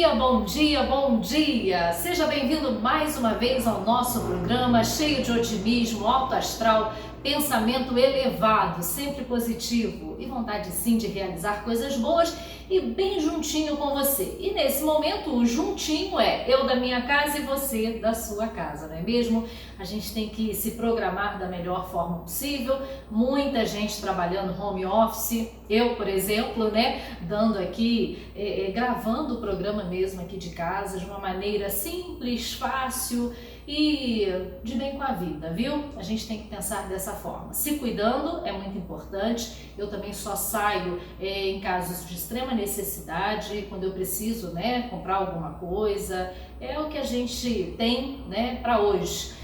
dia, bom dia, bom dia! Seja bem-vindo mais uma vez ao nosso programa cheio de otimismo, alto astral, pensamento elevado, sempre positivo e vontade sim de realizar coisas boas e bem juntinho com você. E nesse momento o juntinho é eu da minha casa e você da sua casa, não é mesmo? A gente tem que se programar da melhor forma possível, muita gente trabalhando home office, eu, por exemplo, né, dando aqui, gravando o programa mesmo aqui de casa de uma maneira simples, fácil e de bem com a vida, viu? A gente tem que pensar dessa forma. Se cuidando é muito importante. Eu também só saio em casos de extrema necessidade, quando eu preciso, né, comprar alguma coisa. É o que a gente tem, né, para hoje.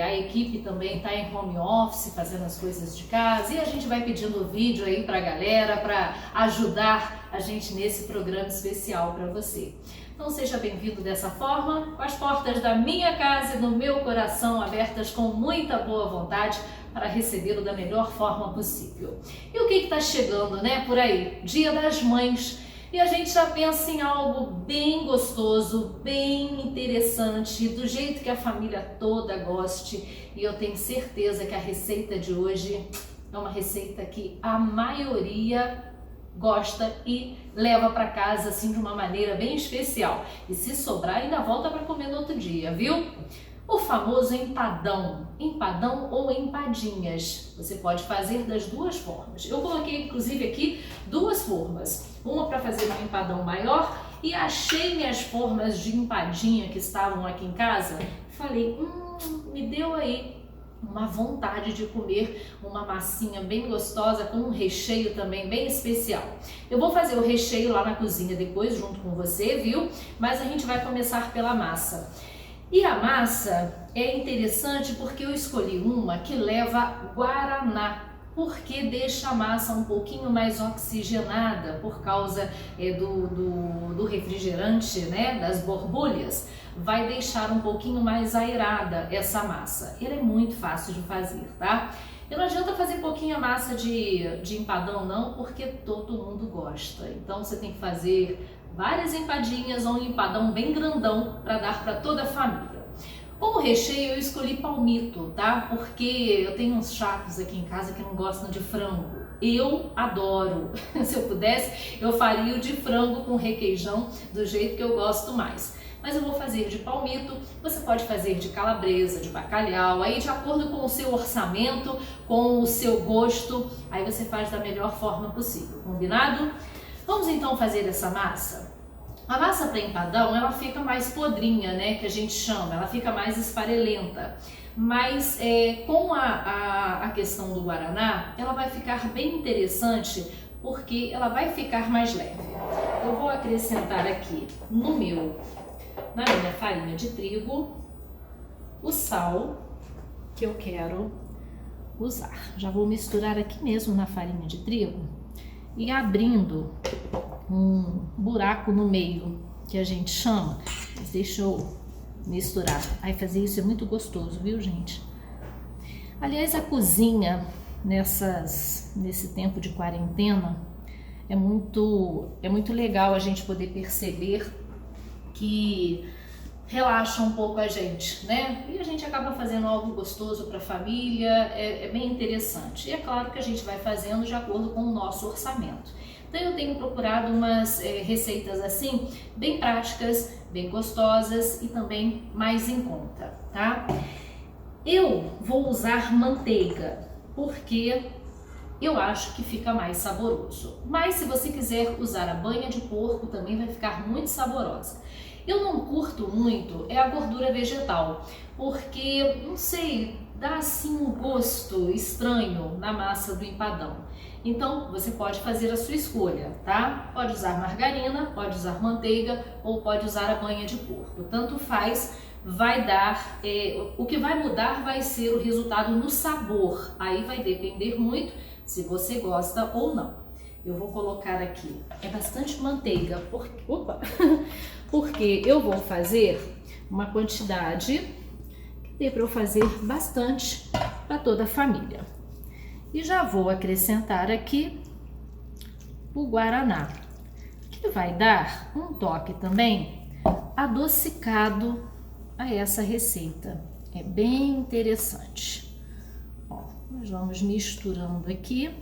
A equipe também está em home office, fazendo as coisas de casa, e a gente vai pedindo vídeo aí para a galera, para ajudar a gente nesse programa especial para você. Então seja bem-vindo dessa forma, com as portas da minha casa e do meu coração abertas com muita boa vontade para recebê-lo da melhor forma possível. E o que está chegando, né, por aí? Dia das Mães. E a gente já pensa em algo bem gostoso, bem interessante, do jeito que a família toda goste. E eu tenho certeza que a receita de hoje é uma receita que a maioria gosta e leva para casa assim de uma maneira bem especial. E se sobrar, ainda volta para comer no outro dia, viu? O famoso empadão ou empadinhas. Você pode fazer das duas formas. Eu coloquei inclusive aqui duas formas. Uma para fazer um empadão maior e achei minhas formas de empadinha que estavam aqui em casa. Falei, me deu aí uma vontade de comer uma massinha bem gostosa com um recheio também bem especial. Eu vou fazer o recheio lá na cozinha depois junto com você, viu? Mas a gente vai começar pela massa. E a massa é interessante porque eu escolhi uma que leva guaraná, porque deixa a massa um pouquinho mais oxigenada por causa do refrigerante, né, das borbulhas. Vai deixar um pouquinho mais aerada essa massa. Ela é muito fácil de fazer, tá? E não adianta fazer pouquinha massa de empadão não, porque todo mundo gosta. Então você tem que fazer várias empadinhas ou um empadão bem grandão para dar para toda a família. Como recheio eu escolhi palmito, tá? Porque eu tenho uns chatos aqui em casa que não gostam de frango. Eu adoro. Se eu pudesse, eu faria o de frango com requeijão do jeito que eu gosto mais. Mas eu vou fazer de palmito, você pode fazer de calabresa, de bacalhau, aí de acordo com o seu orçamento, com o seu gosto, aí você faz da melhor forma possível, combinado? Vamos então fazer essa massa? A massa para empadão, ela fica mais podrinha, né, que a gente chama, ela fica mais esfarelenta. Mas com a questão do guaraná, ela vai ficar bem interessante porque ela vai ficar mais leve. Eu vou acrescentar aqui na minha farinha de trigo o sal que eu quero usar. Já vou misturar aqui mesmo na farinha de trigo e abrindo um buraco no meio, que a gente chama. Mas deixa eu misturar. Aí fazer isso é muito gostoso, viu, gente? Aliás, a cozinha nesse tempo de quarentena é muito legal a gente poder perceber que relaxa um pouco a gente, né? E a gente acaba fazendo algo gostoso para a família, é bem interessante. E é claro que a gente vai fazendo de acordo com o nosso orçamento. Então eu tenho procurado umas receitas assim, bem práticas, bem gostosas e também mais em conta, tá? Eu vou usar manteiga, porque eu acho que fica mais saboroso. Mas se você quiser usar a banha de porco, também vai ficar muito saborosa. Eu não curto muito a gordura vegetal, porque, não sei, dá assim um gosto estranho na massa do empadão. Então, você pode fazer a sua escolha, tá? Pode usar margarina, pode usar manteiga ou pode usar a banha de porco. Tanto faz, vai dar, o que vai mudar vai ser o resultado no sabor. Aí vai depender muito se você gosta ou não. Eu vou colocar aqui, bastante manteiga, porque eu vou fazer uma quantidade que dê para eu fazer bastante para toda a família. E já vou acrescentar aqui o guaraná, que vai dar um toque também adocicado a essa receita. É bem interessante. Ó, nós vamos misturando aqui.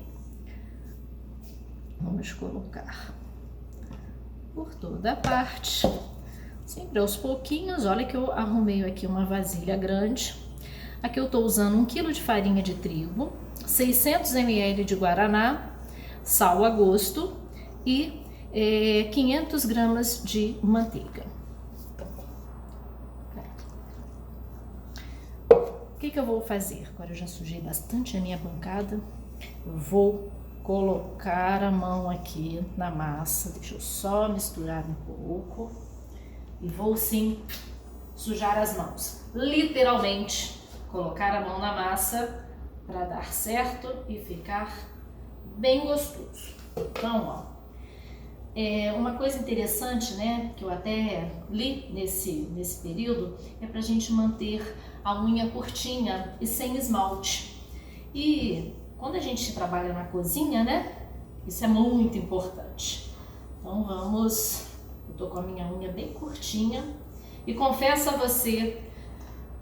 Vamos colocar por toda a parte, sempre aos pouquinhos. Olha que eu arrumei aqui uma vasilha grande. Aqui eu tô usando 1 kg de farinha de trigo, 600 ml de guaraná, sal a gosto e 500 gramas de manteiga. O que eu vou fazer? Agora eu já sujei bastante a minha bancada. Eu vou colocar a mão aqui na massa. Deixa eu só misturar um pouco. E vou sim sujar as mãos. Literalmente, colocar a mão na massa para dar certo e ficar bem gostoso. Então, ó. Uma coisa interessante, né, que eu até li nesse período, é pra gente manter a unha curtinha e sem esmalte. E quando a gente trabalha na cozinha, né, isso é muito importante. Então vamos, eu tô com a minha unha bem curtinha e confesso a você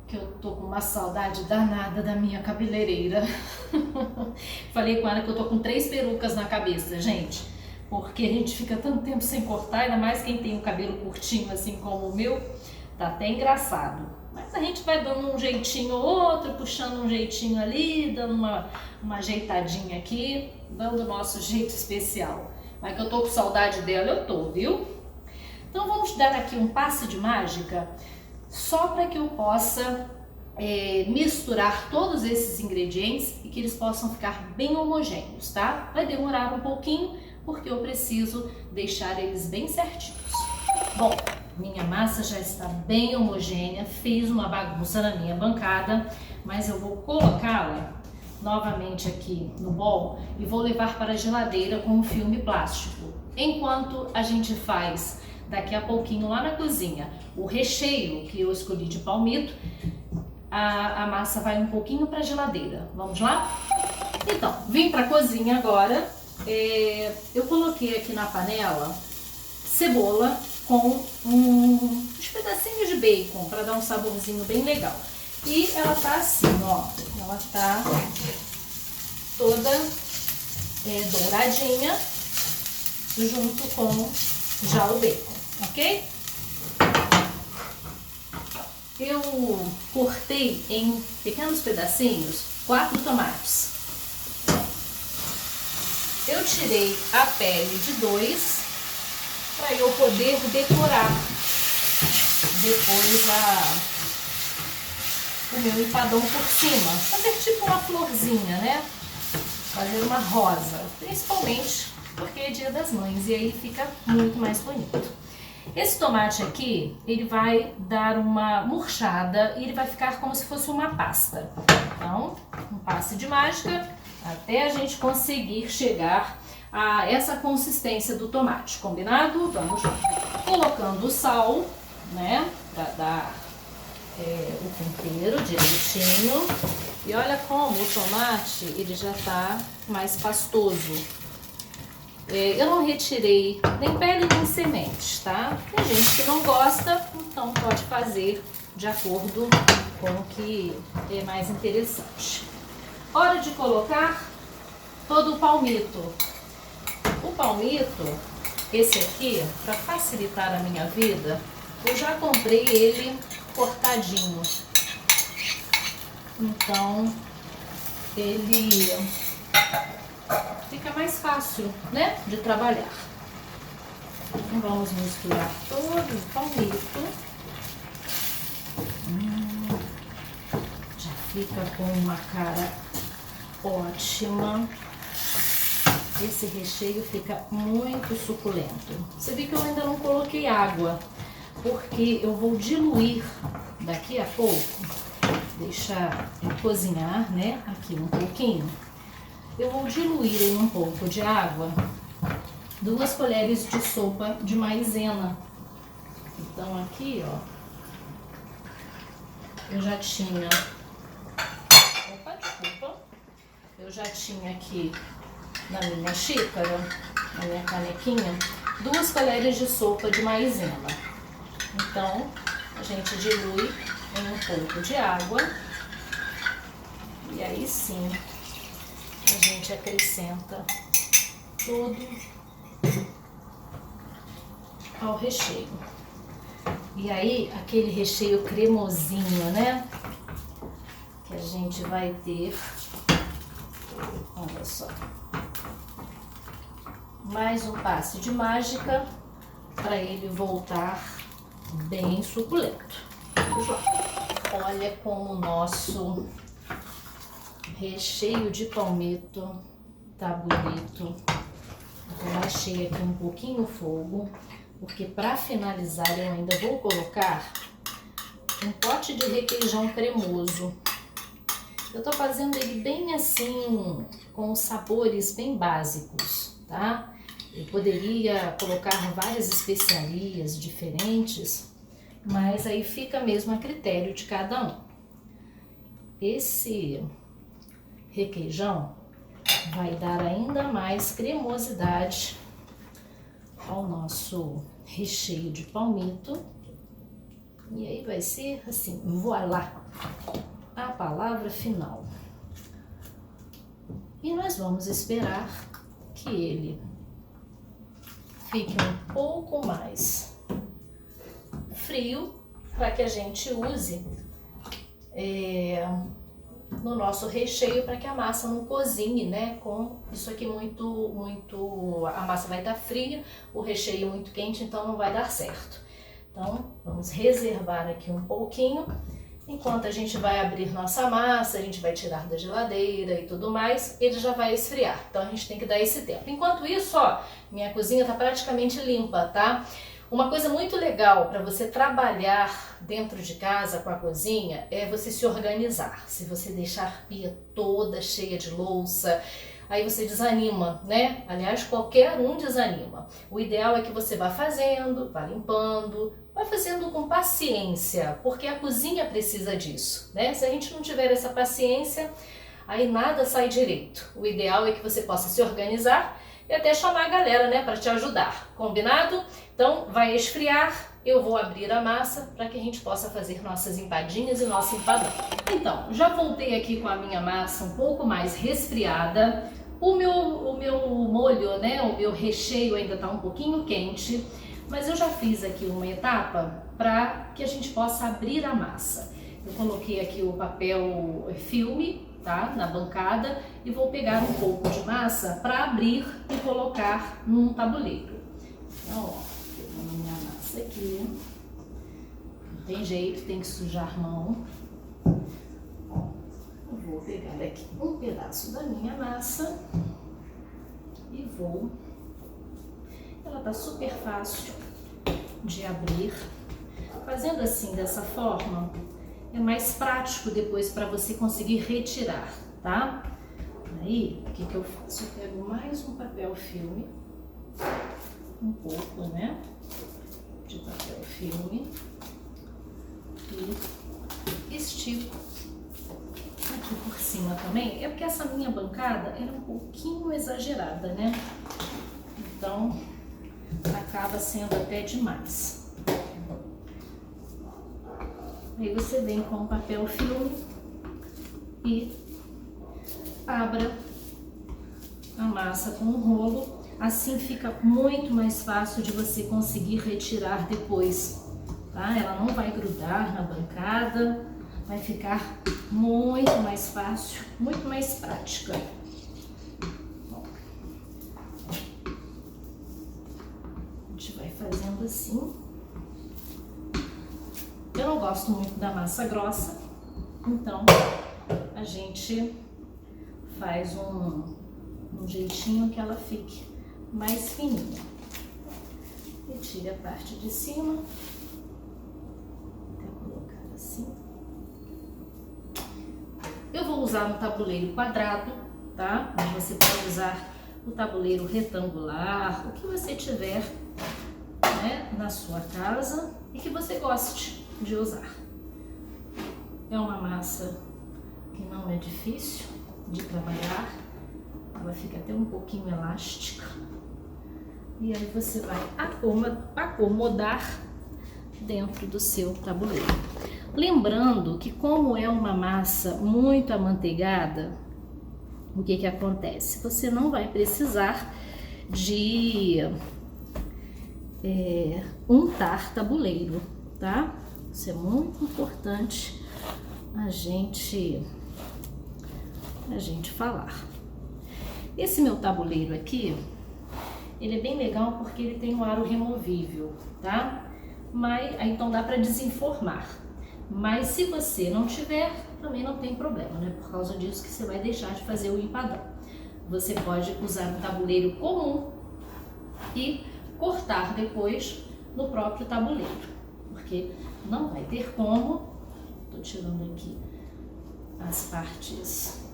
que eu tô com uma saudade danada da minha cabeleireira. Falei com ela que eu tô com 3 perucas na cabeça, gente. Porque a gente fica tanto tempo sem cortar, ainda mais quem tem o cabelo curtinho assim como o meu, tá até engraçado. Mas a gente vai dando um jeitinho ou outro, puxando um jeitinho ali, dando uma ajeitadinha aqui, dando o nosso jeito especial. Mas que eu tô com saudade dela, eu tô, viu? Então vamos dar aqui um passe de mágica, só para que eu possa misturar todos esses ingredientes e que eles possam ficar bem homogêneos, tá? Vai demorar um pouquinho, porque eu preciso deixar eles bem certinhos. Bom, minha massa já está bem homogênea, fiz uma bagunça na minha bancada, mas eu vou colocá-la novamente aqui no bowl e vou levar para a geladeira com um filme plástico. Enquanto a gente faz daqui a pouquinho lá na cozinha o recheio que eu escolhi de palmito, a massa vai um pouquinho para a geladeira. Vamos lá? Então, vim para a cozinha agora. Eu coloquei aqui na panela cebola com uns pedacinhos de bacon para dar um saborzinho bem legal. E ela tá assim, ó, ela tá toda douradinha junto com já o bacon, ok? Eu cortei em pequenos pedacinhos 4 tomates. Eu tirei a pele de 2 para eu poder decorar depois o meu empadão por cima. Fazer tipo uma florzinha, né? Fazer uma rosa, principalmente porque é Dia das Mães e aí fica muito mais bonito. Esse tomate aqui, ele vai dar uma murchada e ele vai ficar como se fosse uma pasta. Então, um passe de mágica até a gente conseguir chegar a essa consistência do tomate, combinado? Vamos colocando o sal, né, para dar o tempero direitinho. E olha como o tomate, ele já tá mais pastoso. Eu não retirei nem pele nem sementes, tá? Tem gente que não gosta, então pode fazer de acordo com o que é mais interessante. Hora de colocar todo o palmito. O palmito, esse aqui, para facilitar a minha vida, eu já comprei ele cortadinho. Então, ele fica mais fácil, né, de trabalhar. Então, vamos misturar todo o palmito. Já fica com uma cara ótima. Esse recheio fica muito suculento. Você viu que eu ainda não coloquei água, porque eu vou diluir daqui a pouco, deixar cozinhar, né, aqui um pouquinho. Eu vou diluir em um pouco de água 2 colheres de sopa de maisena. Então aqui, ó, eu já tinha... Opa, desculpa. Eu já tinha aqui na minha xícara, na minha canequinha, 2 colheres de sopa de maisena. Então, a gente dilui em um pouco de água e aí sim a gente acrescenta tudo ao recheio. E aí, aquele recheio cremosinho, né? Que a gente vai ter. Olha só. Mais um passe de mágica para ele voltar bem suculento. Olha como o nosso recheio de palmito tá bonito. Eu achei aqui um pouquinho o fogo, porque para finalizar eu ainda vou colocar um pote de requeijão cremoso. Eu tô fazendo ele bem assim, com os sabores bem básicos, tá? Eu poderia colocar várias especiarias diferentes, mas aí fica mesmo a critério de cada um. Esse requeijão vai dar ainda mais cremosidade ao nosso recheio de palmito. E aí vai ser assim, voilá, a palavra final. E nós vamos esperar que ele fique um pouco mais frio para que a gente use no nosso recheio, para que a massa não cozinhe, né? Com isso aqui a massa vai estar fria, o recheio muito quente, então não vai dar certo. Então vamos reservar aqui um pouquinho. Enquanto a gente vai abrir nossa massa, a gente vai tirar da geladeira e tudo mais, ele já vai esfriar. Então a gente tem que dar esse tempo. Enquanto isso, ó, minha cozinha tá praticamente limpa, tá? Uma coisa muito legal para você trabalhar dentro de casa com a cozinha é você se organizar. Se você deixar a pia toda cheia de louça, aí você desanima, né? Aliás, qualquer um desanima. O ideal é que você vá fazendo, vá limpando, vá fazendo com paciência, porque a cozinha precisa disso, né? Se a gente não tiver essa paciência, aí nada sai direito. O ideal é que você possa se organizar e até chamar a galera, né, para te ajudar. Combinado? Então, vai esfriar, eu vou abrir a massa para que a gente possa fazer nossas empadinhas e nosso empadão. Então, já voltei aqui com a minha massa um pouco mais resfriada. O meu molho, né, o meu recheio ainda está um pouquinho quente, mas eu já fiz aqui uma etapa para que a gente possa abrir a massa. Eu coloquei aqui o papel filme, tá, na bancada, e vou pegar um pouco de massa para abrir e colocar num tabuleiro. Então, ó, pegando a minha massa aqui, não tem jeito, tem que sujar a mão. Ó, eu vou pegar aqui um pedaço da minha massa e vou. Ela tá super fácil de abrir. Fazendo assim, dessa forma, é mais prático depois para você conseguir retirar, tá? Aí, o que eu faço? Eu pego mais um papel filme, um pouco, né, de papel filme, e estico aqui por cima também. É porque essa minha bancada é um pouquinho exagerada, né? Então, acaba sendo até demais. Aí você vem com o papel filme e abra a massa com o rolo. Assim fica muito mais fácil de você conseguir retirar depois, tá? Ela não vai grudar na bancada, vai ficar muito mais fácil, muito mais prática. Bom, a gente vai fazendo assim. Eu não gosto muito da massa grossa, então a gente faz um jeitinho que ela fique mais fininha. E tira a parte de cima, vou colocar assim. Eu vou usar um tabuleiro quadrado, tá? Mas você pode usar o tabuleiro retangular, o que você tiver, né, na sua casa e que você goste de usar. É uma massa que não é difícil de trabalhar, ela fica até um pouquinho elástica. E aí você vai acomodar dentro do seu tabuleiro. Lembrando que como é uma massa muito amanteigada, o que que acontece? Você não vai precisar de untar tabuleiro, tá? Isso é muito importante a gente falar. Esse meu tabuleiro aqui, ele é bem legal porque ele tem um aro removível, tá? Mas aí então dá para desenformar. Mas se você não tiver, também não tem problema, né? Por causa disso que você vai deixar de fazer o empadão. Você pode usar um tabuleiro comum e cortar depois no próprio tabuleiro, porque não vai ter como. Tô tirando aqui as partes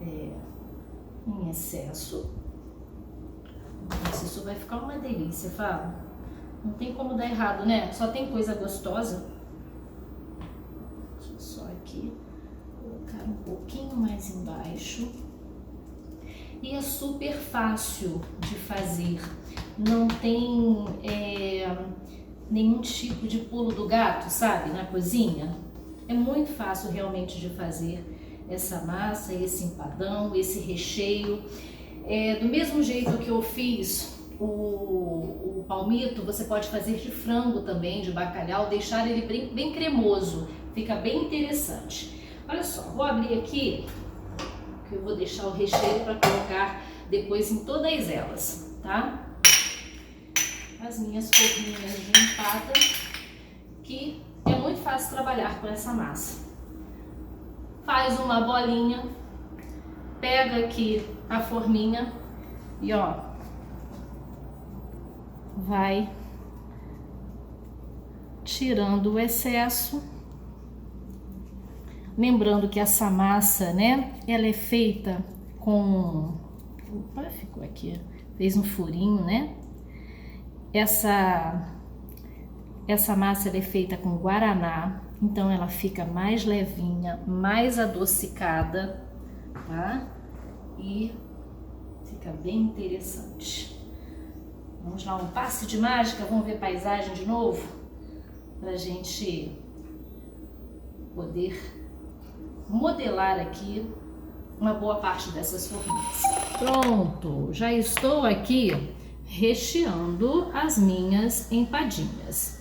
em excesso. Nossa, isso vai ficar uma delícia, fala. Não tem como dar errado, né? Só tem coisa gostosa. Deixa eu só aqui colocar um pouquinho mais embaixo. E é super fácil de fazer. Não tem nenhum tipo de pulo do gato, sabe? Na cozinha. É muito fácil realmente de fazer essa massa, esse empadão, esse recheio. Do mesmo jeito que eu fiz o palmito, você pode fazer de frango também, de bacalhau, deixar ele bem cremoso, fica bem interessante. Olha só, vou abrir aqui, que eu vou deixar o recheio para colocar depois em todas elas, tá? As minhas forminhas de empada, que é muito fácil trabalhar com essa massa. Faz uma bolinha, pega aqui a forminha e ó, vai tirando o excesso. Lembrando que essa massa, né, ela é feita com... Opa, ficou aqui, fez um furinho, né? Essa massa ela é feita com guaraná, então ela fica mais levinha, mais adocicada, tá? E fica bem interessante. Vamos lá, um passe de mágica, vamos ver paisagem de novo? Pra gente poder modelar aqui uma boa parte dessas forminhas. Pronto, já estou aqui recheando as minhas empadinhas.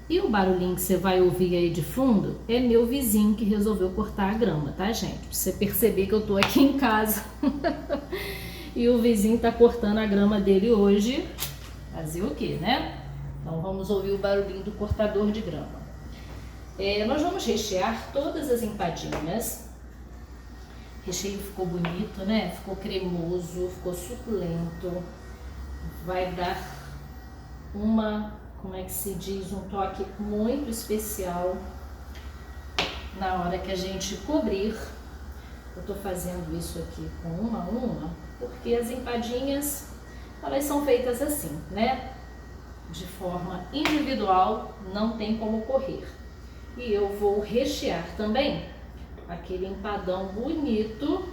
E o barulhinho que você vai ouvir aí de fundo é meu vizinho que resolveu cortar a grama, tá, gente? Pra você perceber que eu tô aqui em casa. E o vizinho tá cortando a grama dele hoje. Fazer o quê, né? Então vamos ouvir o barulhinho do cortador de grama. Nós vamos rechear todas as empadinhas. O recheio ficou bonito, né? Ficou cremoso, ficou suculento. Vai dar como é que se diz, um toque muito especial na hora que a gente cobrir. Eu tô fazendo isso aqui com uma a uma, porque as empadinhas, elas são feitas assim, né? De forma individual, não tem como correr. E eu vou rechear também aquele empadão bonito.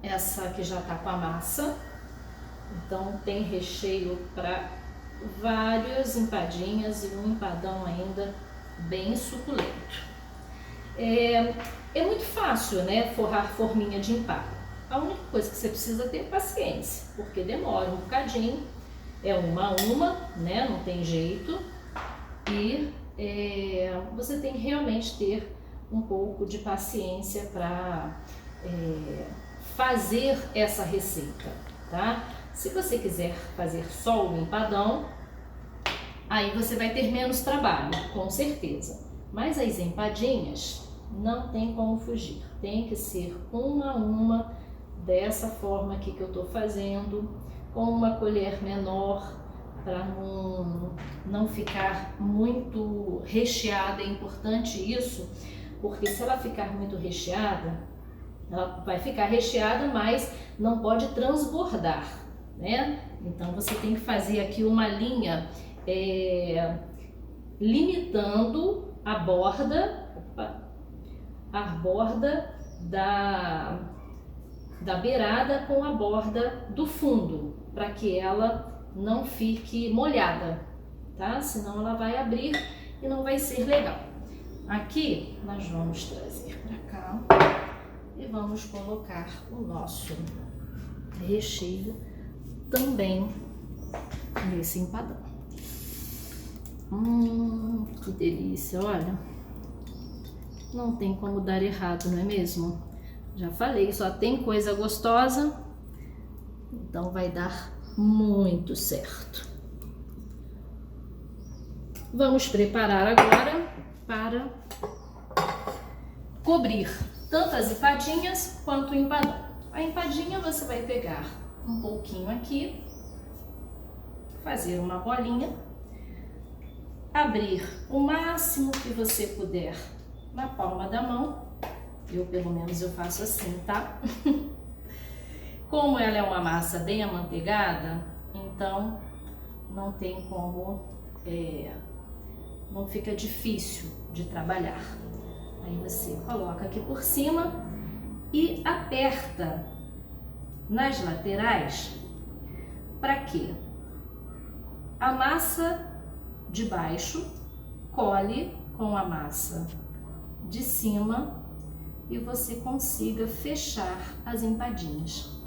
Essa aqui já tá com a massa. Então tem recheio para várias empadinhas e um empadão ainda bem suculento. É muito fácil, né, forrar forminha de empada. A única coisa que você precisa ter é paciência, porque demora um bocadinho, é uma a uma, né, não tem jeito. E você tem que realmente ter um pouco de paciência para fazer essa receita, tá? Se você quiser fazer só o empadão, aí você vai ter menos trabalho, com certeza. Mas as empadinhas não tem como fugir. Tem que ser uma a uma, dessa forma aqui que eu tô fazendo, com uma colher menor, para não ficar muito recheada. É importante isso, porque se ela ficar muito recheada, ela vai ficar recheada, mas não pode transbordar, né? Então você tem que fazer aqui uma linha limitando a borda da da beirada com a borda do fundo, para que ela não fique molhada, tá? Senão ela vai abrir e não vai ser legal. Aqui nós vamos trazer para cá e vamos colocar o nosso recheio também nesse empadão. Que delícia, olha. Não tem como dar errado, não é mesmo? Já falei, só tem coisa gostosa, então vai dar muito certo. Vamos preparar agora para cobrir tanto as empadinhas quanto o empadão. A empadinha você vai pegar um pouquinho aqui, fazer uma bolinha, abrir o máximo que você puder na palma da mão. Pelo menos eu faço assim, tá? Como ela é uma massa bem amanteigada, então não tem como, não fica difícil de trabalhar. Aí você coloca aqui por cima e aperta nas laterais para que a massa de baixo cole com a massa de cima e você consiga fechar as empadinhas.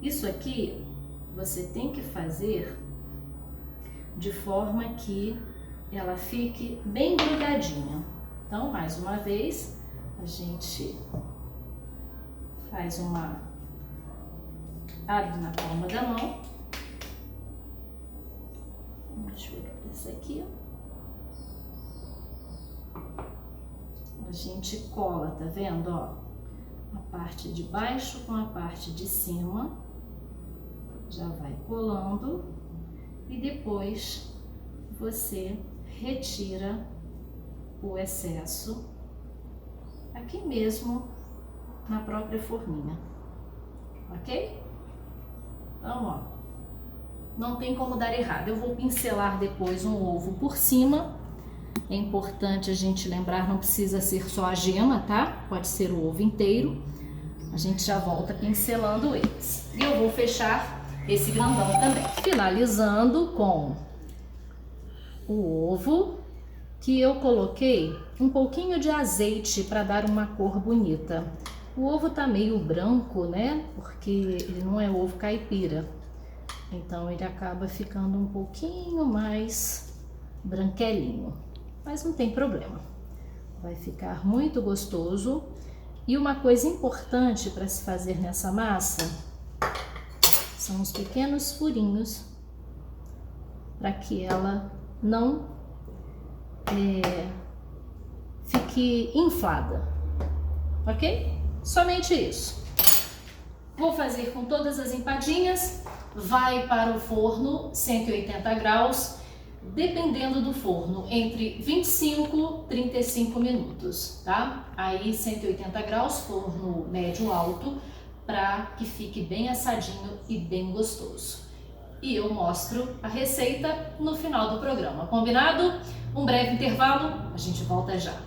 Isso aqui você tem que fazer de forma que ela fique bem grudadinha. Então, mais uma vez, a gente faz abre na palma da mão. Deixa eu pegar esse aqui, a gente cola, tá vendo, ó? A parte de baixo com a parte de cima, já vai colando e depois você retira o excesso aqui mesmo na própria forminha, ok? Então, ó, não tem como dar errado. Eu vou pincelar depois um ovo por cima. É importante a gente lembrar, não precisa ser só a gema, tá? Pode ser o ovo inteiro. A gente já volta pincelando eles. E eu vou fechar esse grandão também. Finalizando com o ovo, que eu coloquei um pouquinho de azeite para dar uma cor bonita. O ovo tá meio branco, né? Porque ele não é ovo caipira. Então ele acaba ficando um pouquinho mais branquelinho. Mas não tem problema, vai ficar muito gostoso. E uma coisa importante para se fazer nessa massa são os pequenos furinhos para que ela não fique inflada, ok? Somente isso. Vou fazer com todas as empadinhas, vai para o forno 180 graus, dependendo do forno, entre 25 e 35 minutos, tá? Aí 180 graus, forno médio alto, para que fique bem assadinho e bem gostoso. E eu mostro a receita no final do programa, combinado? Um breve intervalo, a gente volta já.